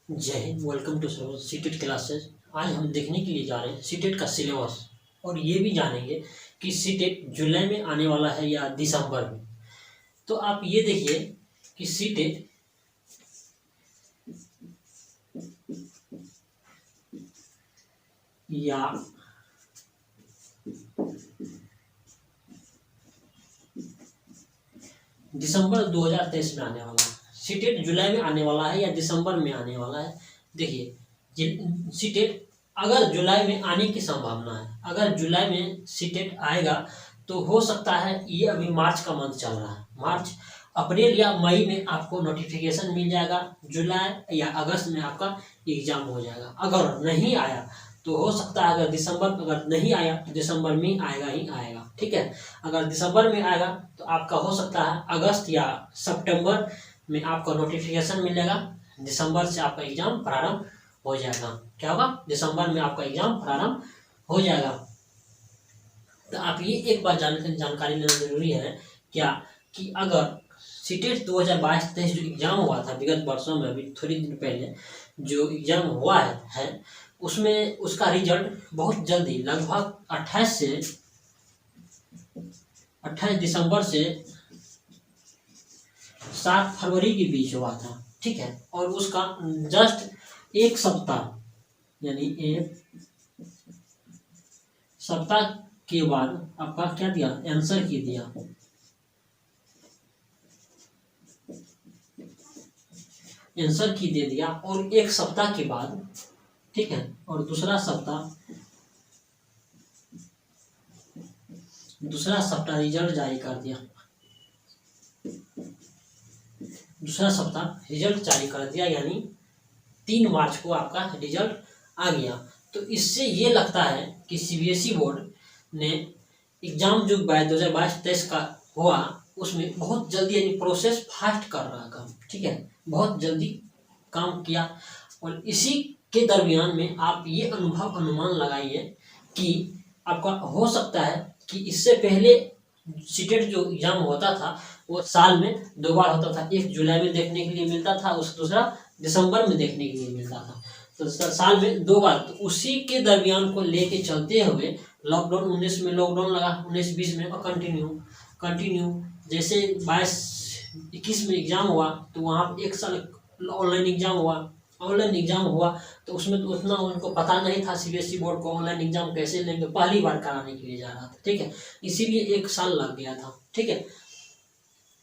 जय हिंद। Welcome to CTET classes. आज हम देखने के लिए जा रहे हैं सीटेट का सिलेबस और ये भी जानेंगे कि सीटेट जुलाई में आने वाला है या दिसंबर में। तो आप ये देखिए कि सीटेट या दिसंबर 2023 में आने वाला है, सीटेट जुलाई में आने वाला है या दिसंबर में आने वाला है। देखिए सीटेट अगर जुलाई में आने की संभावना है, अगर जुलाई में सीटेट आएगा तो हो सकता है, ये अभी मार्च का मंथ चल रहा है, मार्च अप्रैल या मई में आपको नोटिफिकेशन मिल जाएगा, जुलाई या अगस्त में आपका एग्जाम हो जाएगा। अगर नहीं आया तो हो सकता है, अगर दिसंबर अगर नहीं आया तो दिसंबर में आएगा ही आएगा। ठीक है, अगर दिसंबर में आएगा तो आपका हो सकता है अगस्त या सितंबर में आपको नोटिफिकेशन मिलेगा, दिसंबर से आपका एग्जाम प्रारंभ हो जाएगा। क्या होगा? दिसंबर में आपका एग्जाम प्रारंभ हो जाएगा। तो आप ये एक बार जानकारी लेना जरूरी है क्या कि अगर सीटेट 2022-23 जो एग्जाम हुआ था विगत वर्षों में, अभी थोड़ी दिन पहले जो एग्जाम हुआ है उसमें उसका रिजल्ट बहुत जल्दी लगभग 28 दिसंबर से 7 फरवरी के बीच हुआ था। ठीक है, और उसका जस्ट एक सप्ताह यानी एक सप्ताह के बाद आपका क्या दिया, आंसर की दिया। आंसर की दे दिया और एक सप्ताह के बाद, ठीक है, और दूसरा सप्ताह रिजल्ट जारी कर दिया। दूसरा सप्ताह रिजल्ट जारी कर दिया यानी 3 मार्च को आपका रिजल्ट आ गया। तो इससे ये लगता है कि सीबीएसई बोर्ड ने एग्जाम जो 2022-23 का हुआ उसमें बहुत जल्दी यानी प्रोसेस फास्ट कर रहा काम। ठीक है, बहुत जल्दी काम किया। और इसी के दरमियान में आप ये अनुमान लगाइए कि आपका हो सकता है कि इससे पहले सीटेट जो एग्जाम होता था वो साल में 2 बार होता था, एक जुलाई में देखने के लिए मिलता था, उस दूसरा दिसंबर में देखने के लिए मिलता था। तो साल में 2 बार। तो उसी के दरमियान को लेके चलते हुए लॉकडाउन 19 में लॉकडाउन लगा, 19-20 में कंटिन्यू जैसे 22-21 में एग्जाम हुआ तो वहाँ एक साल ऑनलाइन एग्जाम हुआ तो उसमें तो उतना उनको पता नहीं था, सीबीएसई बोर्ड को ऑनलाइन एग्जाम कैसे लेंगे, पहली बार कराने के लिए जा रहा था। ठीक है, इसीलिए 1 साल लग गया था। ठीक है,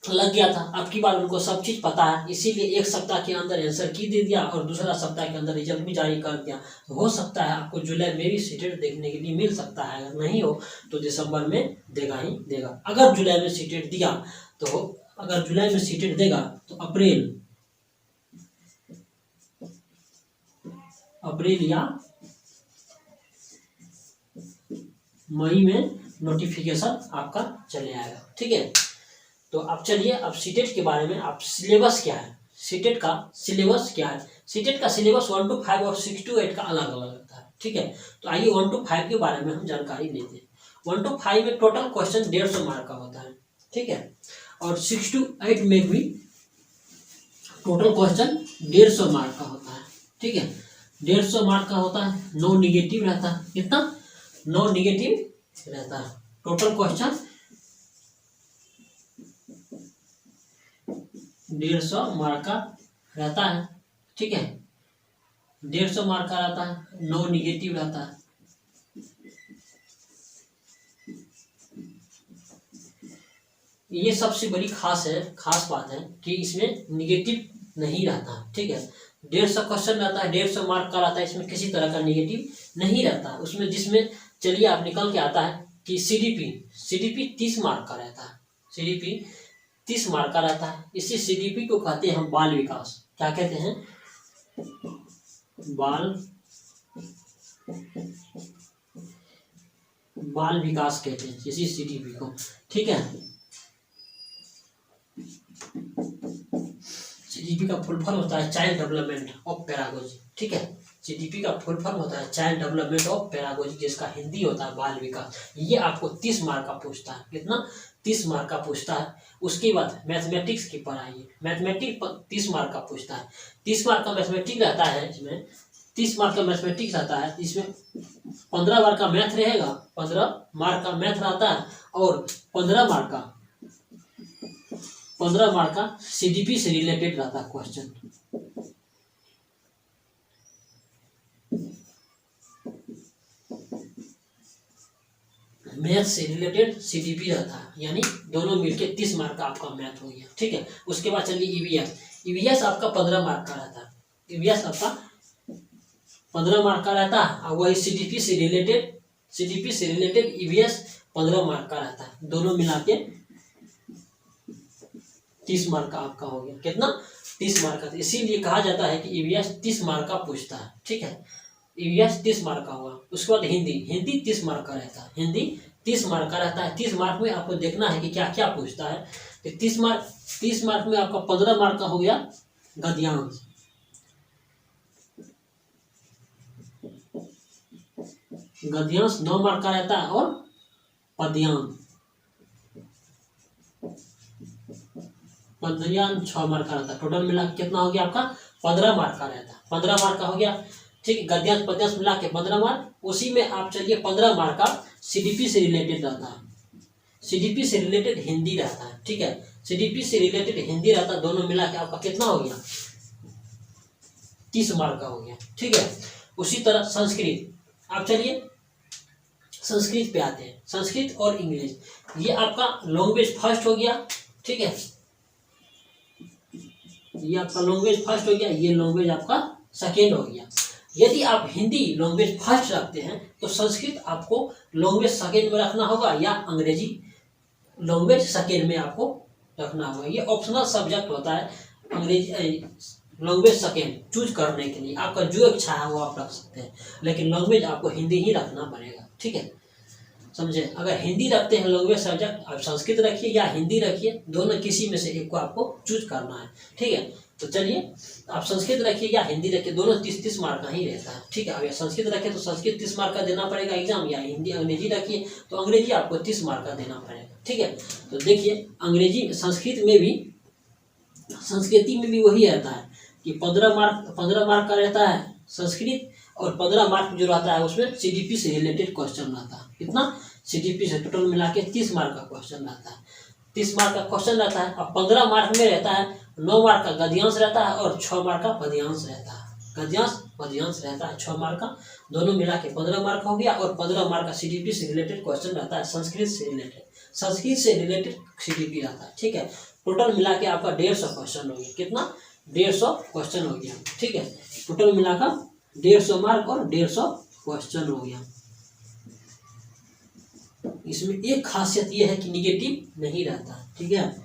लग गया था। अब की बार उनको सब चीज पता है, इसीलिए एक सप्ताह के अंदर आंसर की दे दिया और दूसरा सप्ताह के अंदर रिजल्ट भी जारी कर दिया। हो सकता है आपको जुलाई में भी सीटेट देखने के लिए मिल सकता है, अगर नहीं हो तो दिसंबर में देगा ही देगा। अगर जुलाई में सीटेट दिया तो अगर जुलाई में सीटेट देगा तो अप्रैल या मई में नोटिफिकेशन आपका चले आएगा। ठीक है, तो अब चलिए अब सीटेट के बारे में, आप सिलेबस क्या है, सीटेट का सिलेबस क्या है। सीटेट का सिलेबस 1 to 5 और 6 to 8 का अलग अलग रहता है। ठीक है, तो आइए 1 to 5 के बारे में हम जानकारी लेते हैं। 1 to 5 में टोटल क्वेश्चन 150 मार्क का होता है। ठीक है, और 6 to 8 में भी टोटल क्वेश्चन 150 मार्क का होता है। ठीक है, 150 मार्क का होता है, नो निगेटिव रहता है। कितना? नो निगेटिव रहता है। टोटल क्वेश्चन 150 मार्क का रहता है। ठीक है, 150 मार्क का रहता है, नो निगेटिव रहता है। ये सबसे बड़ी खास बात है कि इसमें निगेटिव नहीं रहता। ठीक है, 150 क्वेश्चन रहता है, 150 मार्क का रहता है, इसमें किसी तरह का निगेटिव नहीं रहता। उसमें जिसमें चलिए आप निकल के आता है कि सीडीपी 30 मार्क का रहता है, सीडीपी 30 मार्क का रहता है। इसी सीडीपी को कहते हैं हम बाल विकास। क्या कहते हैं? बाल विकास कहते हैं इसी सीडीपी को। ठीक है, सीडीपी का फुल फॉर्म होता है चाइल्ड डेवलपमेंट ऑफ पेडागोजी। ठीक है, सीडीपी का फुल फॉर्म होता है चाइल्ड डेवलपमेंट ऑफ पेडागोजी, जिसका हिंदी होता है बाल विकास। ये आपको 30 मार्क का पूछता है। कितना? 30 मार्क का पूछता है। उसके बाद मैथमेटिक्स की पढ़ाई, मैथमेटिक्स 30 मार्क का पूछता है। 30 मार्क का मैथमेटिक्स रहता है, इसमें 30 मार्क का मैथमेटिक्स आता है। इसमें 15 मार्क का मैथ रहेगा, 15 मार्क का मैथ रहता है, और 15 मार्क का सीडीपी से रिलेटेड रहता है क्वेश्चन। मैथ से रिलेटेड सीडीपी रहता है, यानी दोनों मिलके 30 मार्क का आपका मैथ हो गया, ठीक है। उसके बाद चलिए ईवीएस। ईवीएस आपका 15 मार्क का रहता है। ईवीएस आपका 15 मार्क का रहता है, और वही सीडीपी से रिलेटेड ईवीएस 15 मार्क का रहता है। दोनों मिला के 30 मार्क का आपका हो गया। कितना? 30 मार्क का। इसीलिए कहा जाता है कि ईवीएस 30 मार्क का पूछता है, ठीक है। ईवीएस 30 मार्क का हुआ। उसके बाद हिंदी 30 मार्क का रहता है। हिंदी 30 मार्क का रहता है। 30 मार्क में आपको देखना है कि क्या क्या पूछता है। तो 30 मार्क में आपका 15 मार्क का हो गया गद्यांश। गद्यांश 9 मार्क का रहता है, और पद्यांश 6 मार्क का रहता है। टोटल मिला के कितना हो गया आपका? 15 मार्क का रहता है। 15 मार्क का हो गया, ठीक। गद्यांश पद्यांश मिला के 15 मार्क। उसी में आप चलिए 15 मार्क का सीडीपी से रिलेटेड रहता है। सीडीपी से रिलेटेड हिंदी रहता है, ठीक है। सीडीपी से रिलेटेड हिंदी रहता है। दोनों मिला के आपका कितना हो गया? 30 मार्क का हो गया, ठीक है। उसी तरह संस्कृत, आप चलिए संस्कृत पे आते हैं। संस्कृत और इंग्लिश, ये आपका लैंग्वेज फर्स्ट हो गया, ठीक है। ये आपका लैंग्वेज फर्स्ट हो गया, ये लैंग्वेज आपका सेकेंड हो गया। यदि आप हिंदी लैंग्वेज फर्स्ट रखते हैं तो संस्कृत आपको लैंग्वेज सेकेंड में रखना होगा, या अंग्रेजी लैंग्वेज सेकेंड में आपको रखना होगा। ये ऑप्शनल सब्जेक्ट होता है, अंग्रेजी लैंग्वेज सेकेंड चूज करने के लिए। आपका जो इच्छा है वो आप रख सकते हैं, लेकिन लैंग्वेज आपको हिंदी ही रखना पड़ेगा, ठीक है। समझे? अगर हिंदी रखते हैं लैंग्वेज सब्जेक्ट, आप संस्कृत रखिए या हिंदी रखिए, दोनों किसी में से एक को आपको चूज करना है, ठीक है। तो चलिए आप संस्कृत रखिए या हिंदी रखिए, दोनों 30-30 मार्क का ही रहता है, ठीक है। अगर संस्कृत रखिए तो संस्कृत 30 मार्क का देना पड़ेगा एग्जाम, या हिंदी अंग्रेजी रखिए तो अंग्रेजी आपको 30 मार्क का देना पड़ेगा, ठीक है। तो देखिए अंग्रेजी संस्कृति में भी वही रहता है कि 15 मार्क का रहता है संस्कृत, और 15 मार्क जो रहता है उसमें सीडीपी से रिलेटेड क्वेश्चन रहता है। कितना? सीडीपी से टोटल मिला के 30 मार्क का क्वेश्चन रहता है। 30 मार्क का क्वेश्चन रहता है। अब 15 मार्क में रहता है 9 मार्क का गद्यांश रहता है, और 6 मार्क का पद्यांश रहता है। गद्यांश पद्यांश रहता है 6 मार्क का, दोनों मिला के 15 मार्क हो गया। और 15 मार्क का सीडीपी से रिलेटेड क्वेश्चन रहता है, संस्कृत से रिलेटेड सीडीपी रहता है, ठीक है। टोटल मिला के आपका 150 क्वेश्चन हो गया। कितना? 150 क्वेश्चन हो गया, ठीक है। टोटल मिलाकर 150 मार्क और 150 क्वेश्चन हो गया। इसमें एक खासियत यह है कि निगेटिव नहीं रहता, ठीक है।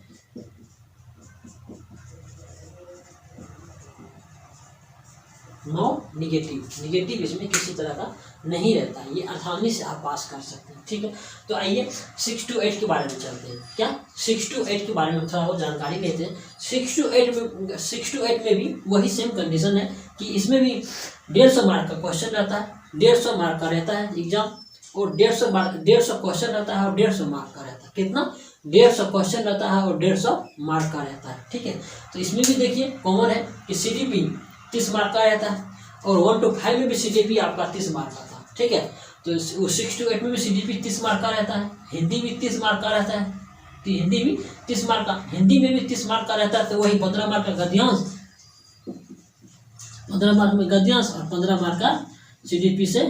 नो निगेटिव इसमें किसी तरह का नहीं रहता है, ये आसानी से आप पास कर सकते हैं, ठीक है। तो आइए 6 to 8 के बारे में चलते हैं। क्या 6 to 8 के बारे में थोड़ा और जानकारी लेते हैं। 6 to 8 में भी वही सेम कंडीशन है कि इसमें भी 150 मार्क का क्वेश्चन रहता है, 150 मार्क का रहता है एग्जाम, और 150 क्वेश्चन रहता है और 150 मार्क का रहता है। कितना? 150 क्वेश्चन रहता है और 150 मार्क का रहता है, ठीक है। तो इसमें भी देखिए कॉमन है कि सीडीपी 30 मार्क का रहता है, और 1 to 5 में भी सीडीपी आपका 30 मार्क का था, ठीक है। तो 6 to 8 में भी सीडीपी 30 मार्क का रहता है। हिंदी भी 30 मार्क का रहता है, तो हिंदी भी 30 मार्क का, हिंदी में भी 30 मार्क का रहता है। तो वही 15 मार्क का गद्यांश, 15 मार्क में गद्यांश और 15 मार्क का सीडीपी से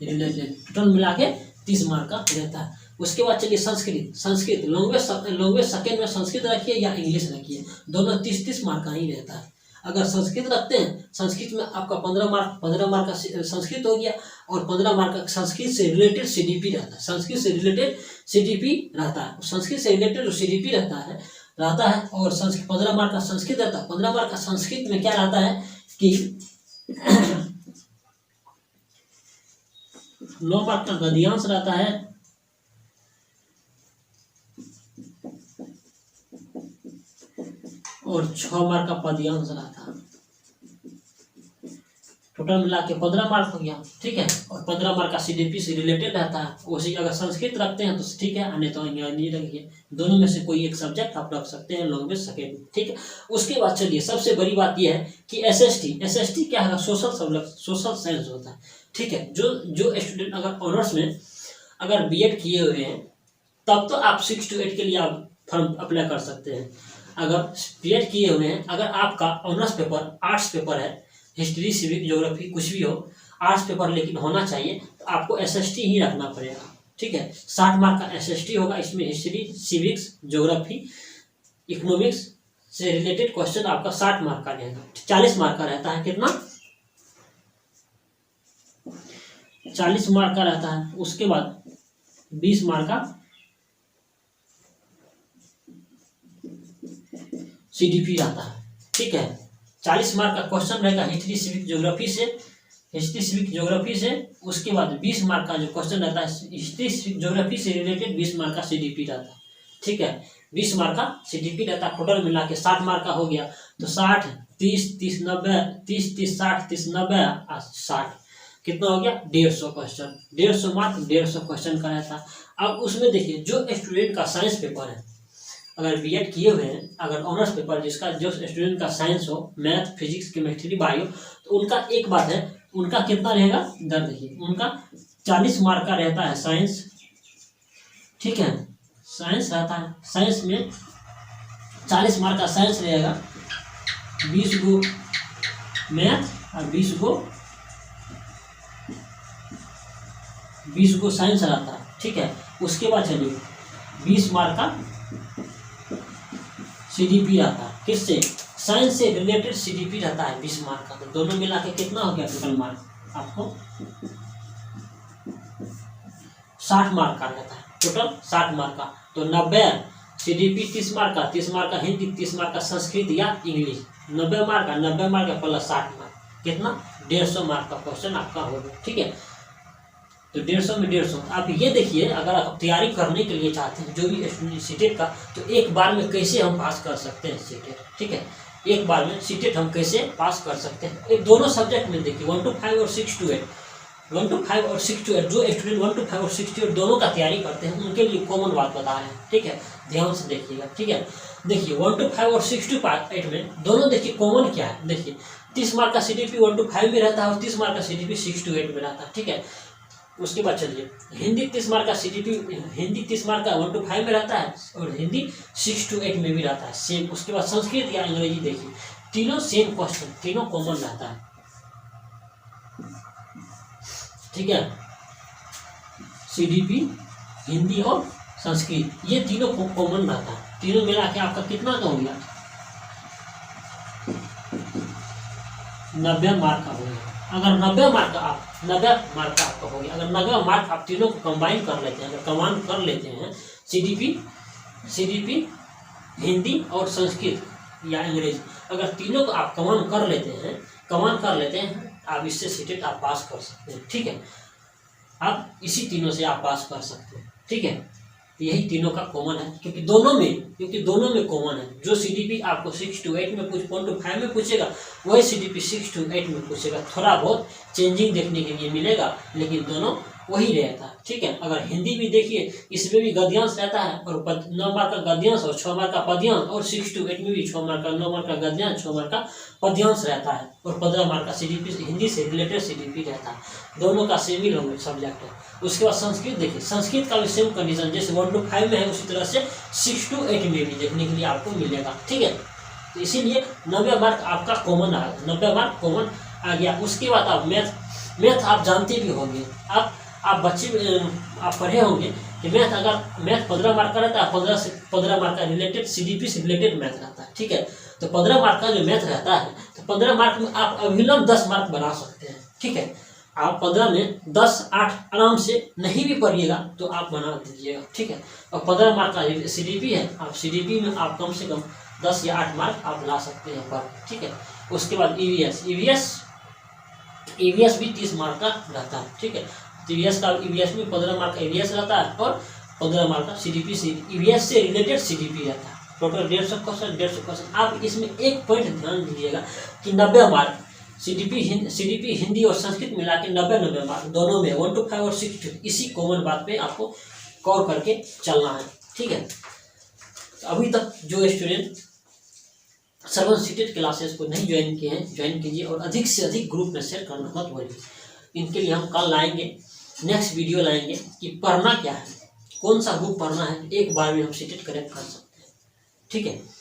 रिलेटेड, टोटल मिला के 30 मार्क का रहता है। उसके बाद चलिए संस्कृत लैंग्वेज सेकेंड में संस्कृत रखिए या इंग्लिश रखिए, दोनों 30-30 मार्क का ही रहता है। अगर संस्कृत रखते हैं, संस्कृत में आपका 15 मार्क का संस्कृत हो गया, और 15 मार्क का संस्कृत से रिलेटेड सीडीपी रहता है। संस्कृत से रिलेटेड सीडीपी रहता है, संस्कृत से रिलेटेड जो सीडीपी रहता है, और 15 मार्क का संस्कृत रहता है। 15 मार्क का संस्कृत में क्या रहता है कि 9 मार्क का गद्यांश रहता है, और 6 मार्क का पद्यांश रहता है। टोटल मिला के 15 मार्क हो गया, ठीक है। और 15 मार्क का सीडीपी से रिलेटेड रहता है, उसी अगर संस्कृत रखते हैं तो ठीक है, नहीं तो अंग्रेजी रखिए, दोनों में से कोई एक सब्जेक्ट आप रख सकते हैं लैंग्वेज सेकेंड, ठीक है। उसके बाद चलिए सबसे बड़ी बात यह है कि एसएसटी क्या है, सोशल साइंस होता है, ठीक है। जो स्टूडेंट अगर ऑनर्स में अगर बीएड किए हुए हैं तब तो आप 6 to 8 के लिए आप फॉर्म अप्लाई कर सकते हैं। अगर बीएड किए हुए हैं, अगर आपका ऑनर्स पेपर आर्ट्स पेपर है, हिस्ट्री सिविक ज्योग्राफी कुछ भी हो, आर्ट्स पेपर लेकिन होना चाहिए, तो आपको एसएसटी ही रखना पड़ेगा, ठीक है। 60 मार्क का एसएसटी होगा, इसमें हिस्ट्री सिविक्स ज्योग्राफी इकोनॉमिक्स से रिलेटेड क्वेश्चन आपका 60 मार्क का रहेगा। 40 मार्क का रहता है, कितना 40 मार्क का रहता है। उसके बाद 20 मार्क का सीडीपी रहता है, ठीक है। 40 मार्क का क्वेश्चन रहेगा हिस्ट्री सिविक ज्योग्राफी से। उसके बाद 20 मार्क का जो क्वेश्चन रहता है हिस्ट्री सिविक ज्योग्राफी से रिलेटेड 20 मार्क का सीडीपी रहता है, ठीक है। 20 मार्क का सीडीपी रहता है, टोटल मिला के 60 मार्क का हो गया। तो 60 30 30 90 30 30 60 30 90 60 कितना हो गया 150 क्वेश्चन, 150 मार्क 150 क्वेश्चन का रहता है। अब उसमें देखिए जो स्टूडेंट का साइंस पेपर है, अगर बीएड किए हुए हैं, अगर ऑनर्स पेपर जिसका जो स्टूडेंट का साइंस हो, मैथ फिजिक्स केमिस्ट्री बायो, तो उनका एक बात है, उनका कितना रहेगा इधर देखिए, उनका 40 मार्क का रहता है साइंस, ठीक है। साइंस रहता है, साइंस में 40 मार्क का साइंस रहेगा, 20 गो मैथ और 20 गो साइंस रहता है, ठीक है। उसके बाद चलिए 20 मार्क का सीडीपी रहता है, किससे, साइंस से रिलेटेड सीडीपी रहता है 20 मार्क का। तो दोनों मिला के कितना हो गया टोटल मार्क आपको 60 मार्क का रहता है, टोटल 60 मार्क का। तो 90 सीडीपी 30 मार्क का, 30 मार्क का हिंदी, 30 मार्क का संस्कृत या इंग्लिश, 90 मार्क का, 90 मार्क का प्लस 60 मार्क, कितना 150 मार्क का क्वेश्चन आपका होगा, ठीक है। तो 150 में 150। आप ये देखिए, अगर आप तैयारी करने के लिए चाहते हैं जो भी स्टूडेंट सीटेट का, तो एक बार में कैसे हम पास कर सकते हैं सीटेट, ठीक है। एक बार में सीटेट हम कैसे पास कर सकते हैं, एक दोनों सब्जेक्ट में देखिए 1 to 5 और 6 to 8, 1 to 5 और 6 to 8, जो स्टूडेंट 1 to 5 और 6 to 8 दोनों का तैयारी करते हैं उनके लिए कॉमन बात बता रहे हैं, ठीक है। ध्यान से देखिएगा, ठीक है। देखिए 1 to 5 और 6 to 8 में दोनों देखिए कॉमन क्या है, देखिए 30 मार्क का सीडीपी 1 to 5 में रहता है और 30 मार्क का सीडीपी 6 to 8 में रहता है, ठीक है। उसके बाद चलिए हिंदी 30 मार्क का सीडीपी, हिंदी 30 मार्क का 1 to 5 में रहता है और हिंदी 6 to 8 में भी रहता है सेम। उसके बाद संस्कृत या अंग्रेजी देखिए, तीनों सेम क्वेश्चन, तीनों कॉमन रहता है, ठीक है। सीडीपी हिंदी और संस्कृत ये तीनों कॉमन रहता है, तीनों मिला के आपका कितना का हो गया 90 मार्क का हो गया। अगर 90 मार्क का आपका हो गया, अगर 90 मार्क आप तीनों को कंबाइन कर लेते हैं, अगर कमान कर लेते हैं सीडीपी हिंदी और संस्कृत या अंग्रेजी, अगर तीनों को आप कमान कर लेते हैं आप इससे सीटेट आप पास कर सकते हैं, ठीक है। आप इसी तीनों से आप पास कर सकते हैं, ठीक है। यही तीनों का कॉमन है, क्योंकि दोनों में कॉमन है। जो सीडीपी आपको 6 to 8 में 1 to 5 में पूछेगा, वही सीडीपी 6 to 8 में पूछेगा। थोड़ा बहुत चेंजिंग देखने के लिए मिलेगा, लेकिन दोनों वही रहता है, ठीक है। अगर हिंदी भी देखिए, इसमें भी गद्यांश रहता है और 9 मार्क का गद्यांश और 6 मार्क का पद्यांश, और 6 to 8 में भी 6 मार्क का 9 मार्क का गद्यांश 6 मार्क का पद्यांश रहता है और 15 मार्क का सीडीपी हिंदी से रिलेटेड सीडीपी रहता है। दोनों का सेम ही लैंग्वेज सब्जेक्ट है। उसके बाद संस्कृत देखिए, संस्कृत का भी सेम कंडीशन जैसे 1 to 5 में है, उसी तरह से 6 to 8 में भी देखने के लिए आपको मिलेगा, ठीक है। तो इसीलिए 90 मार्क आपका कॉमन आ गया, 90 मार्क कॉमन आ गया। उसके बाद आप मैथ आप जानते भी होंगे, आप बच्चे आप पढ़े होंगे कि मैथ 15 मार्क का रहता है, 15 मार्क का रिलेटेड सीडीपी से रिलेटेड मैथ रहता है, ठीक है। तो 15 मार्क का जो मैथ रहता है, तो 15 मार्क में आप अभिलंब 10 मार्क बना सकते हैं, ठीक है। आप 15 में 10 8 आराम से नहीं भी पढ़िएगा तो आप बना दीजिएगा, ठीक है। और 15 मार्क का सीडीपी है, आप सीडीपी में आप कम से कम 10 या 8 मार्क आप ला सकते हैं पर, ठीक है। उसके बाद ईवीएस भी 30 मार्क का रहता है, ठीक है। ईवीएस में 15 मार्क का ईवीएस रहता है और 15 मार्क का सीडीपी से ईवीएस से रिलेटेड सीडीपी रहता है। Total 150 question. आप इसमें एक पॉइंट ध्यान दीजिएगा कि 90 मार्क CDP हिंदी और संस्कृत मिला के 90 मार्क दोनों में 1 to 5 और 6 to, इसी कॉमन बात पे आपको कवर करके चलना है। ठीक है, तो अभी तक जो स्टूडेंट सर्वन सीटेड क्लासेस को नहीं ज्वाइन किए हैं, ज्वाइन कीजिए और अधिक से अधिक ग्रुप में शेयर करना मत भूलिए। इनके लिए हम कल लाएंगे, नेक्स्ट वीडियो लाएंगे कि पढ़ना क्या है, कौन सा ग्रुप पढ़ना है, एक बार में हम सीटेड करेक्ट कर सकते हैं। ठीक है।